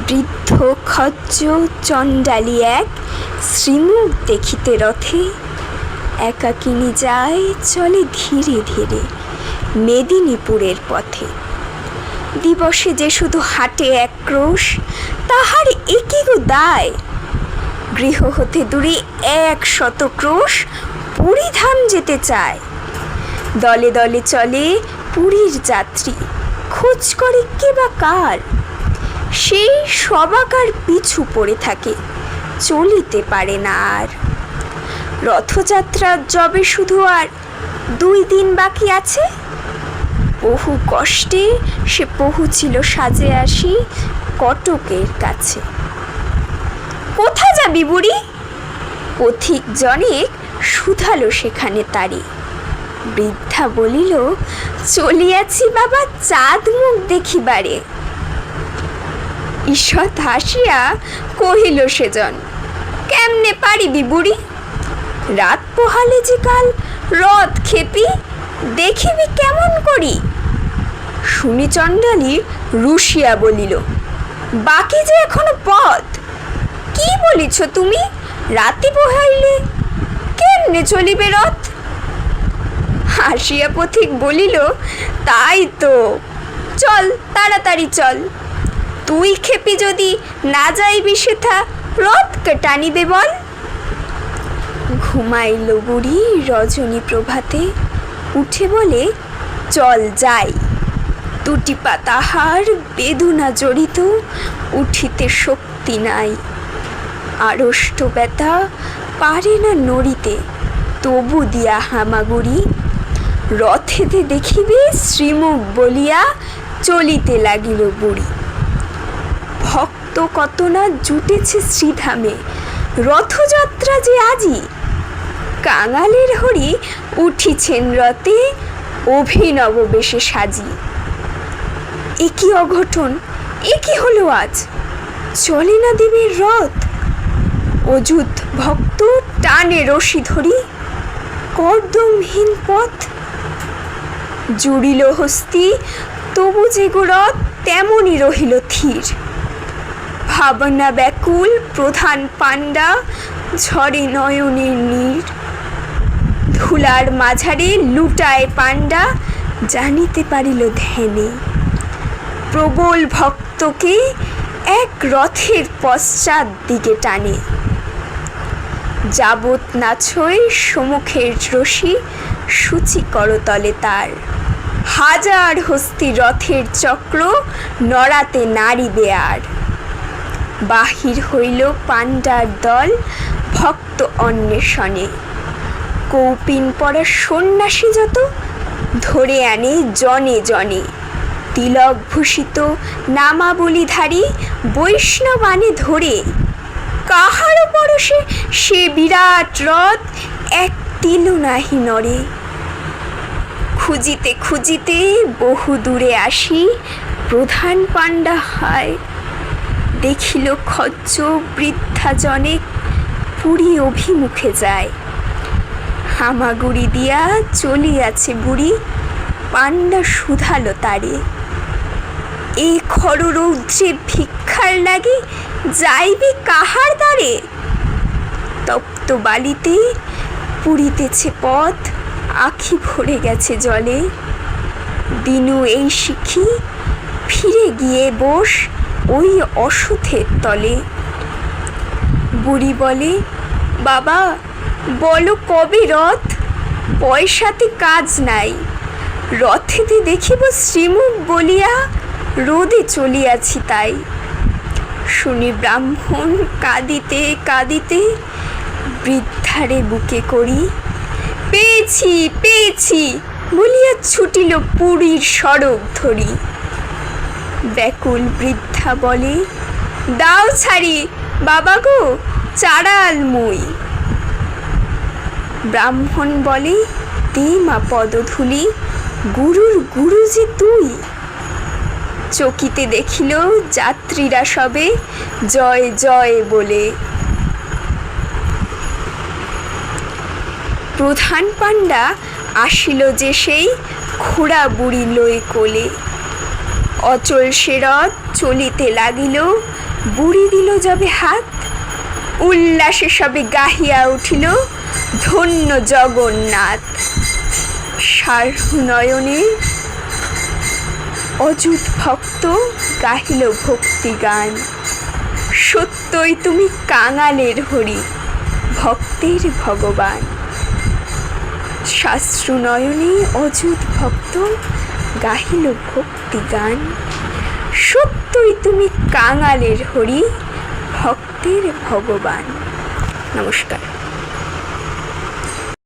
বৃদ্ধ খচ্চ চণ্ডালী এক শ্রীমুখ দেখিতে রথে, একাকিনী যায় চলে ধীরে ধীরে মেদিনীপুরের পথে। দিবসে যে শুধু হাটে এক ক্রোশ, তাহার একই গো দায়। গৃহ হতে দূরে 100 ক্রোশ পুরীধাম যেতে চায়। দলে দলে চলে পুরীর যাত্রী, খোঁজ করে কে বা কার। সেই সবাকার পিছু পড়ে থাকে, চলিতে পারে না আর। রথযাত্রার যবে শুধু আর 2 দিন বাকি আছে, বহু কষ্টে সে পৌঁছিল সাজে আসি কটকের কাছে। কোথা যাবি বুড়ি? পথিক জনেক শুধালো সেখানে তারি। বৃদ্ধা বলিল, চলিয়াছি বাবা চাঁদ মুখ দেখিবারে। ঈষৎ হাসিয়া কহিল সেজন, কেমনে পারিবি বুড়ি? রাত পোহালে যে কাল রথ খেপি, দেখিবি কেমন করি? শুনি চণ্ডালী রুশিয়া বলিল, বাকি যে এখনো পথ। কি বলিছ তুমি? রাতি পোহাইলে কেমনে চলিবে রথ? হাসিয়া পথিক বলিল, তাই তো, চল তাড়াতাড়ি চল। তুই খেপি যদি না যাইবি সেথা, রথকে টানিবে বল। ঘুমাইল বুড়ি রজনী প্রভাতে, উঠে বলে, চল যাই। 2টি পা তাহার বেদনা জড়িত, উঠিতে শক্তি নাই। আড়ষ্ট ব্যথা পারে না নড়িতে, তবু দিয়া হামাগুড়ি। রথেতে দেখিবে শ্রীমুখ বলিয়া, চলিতে লাগিল বুড়ি। ভক্ত কত না জুটেছে শ্রীধামে, রথযাত্রা যে আজি। কাঙালের হরি উঠিছেন রথে, অভিনব বেশে সাজি। এ কি অঘটন, এ কি হলো আজ? চলে না দেবীর রথ। অযুত ভক্ত টানে রশি ধরি, কর্দমহীন পথ। জুড়িল হস্তি তবু যে গো রথ, তেমনই রহিল থির। ভাবনা ব্যাকুল প্রধান পাণ্ডা, ঝরে নয়নের নীর। ধুলার মাঝারে লুটায় পাণ্ডা, জানিতে পারিল ধ্যানে। প্রবল ভক্তকে এক রথের পশ্চাৎ দিকে টানে। যাবৎ না ছয় সম্মুখের রশি, সূচি করতলে তার। হাজার হস্তি রথের চক্র, নড়াতে নাড়িবে আর। বাহির হইল পাণ্ডার দল, ভক্ত অন্বেষণে। কৌপিন পরা সন্ন্যাসী যত, ধরে আনে জনে জনে। তিলক ভূষিত নামাবলীধারী, বৈষ্ণব আনে ধরে। কাহারও পরশে সে বিরাট রথ, এক তিলও নাহি নড়ে। খুঁজিতে খুঁজিতে বহু দূরে আসি, প্রধান পাণ্ডা হায়। দেখিল খচ্চ বৃদ্ধা জনেক, পুরী অভিমুখে যায়। হামাগুড়ি দিয়া চলিয়াছে বুড়ি, পাণ্ডা শুধালো তারে। এই খর রৌদ্রে ভিক্ষার লাগে, যাইবি কাহার দ্বারে? তপ্ত বালিতে পুরিতেছে পথ, আখি ভরে গেছে জলে। দিনু এই শিখি, ফিরে গিয়ে বস ওই অশ্বত্থের তলে। বুড়ি বলে, বাবা বলো কবে রথ? পয়সাতে কাজ নাই, রথেতে দেখিব শ্রীমুখ বলিয়া, রোদে চলিয়াছি তাই। শুনি ব্রাহ্মণ কাঁদিতে কাঁদিতে, বৃদ্ধারে বুকে করি। পেয়েছি পেয়েছি বলিয়া ছুটিল পুরীর সড়ক ধরি। ব্যাকুল বৃদ্ধা বলে, দাও ছাড়ি বাবা গো, চাড়াল মুই। ব্রাহ্মণ বলে, দে মা পদধূলি, গুরুর গুরু যে তুই। চকিতে দেখিল যাত্রীরা সবে, জয় জয় বলে। প্রধান পাণ্ডা আসিল যে সেই, খোড়া বুড়ি লয়ে কোলে। অচল সে রথ চলিতে লাগিল, বুড়ি দিল যবে হাত, উল্লাসে সবে গাহিয়া উঠিল, ধন্য জগন্নাথ। সার্হুনয়নে অযুত ভক্ত গাহিল ভক্তি গান, সত্যই তুমি কাঙালের হরি, ভক্তের ভগবান। শাস্ত্রনয়নে অযুত ভক্ত গাহিল ভক্তি গান, সত্যই তুমি কাঙালের হরি, ভক্তের ভগবান। নমস্কার।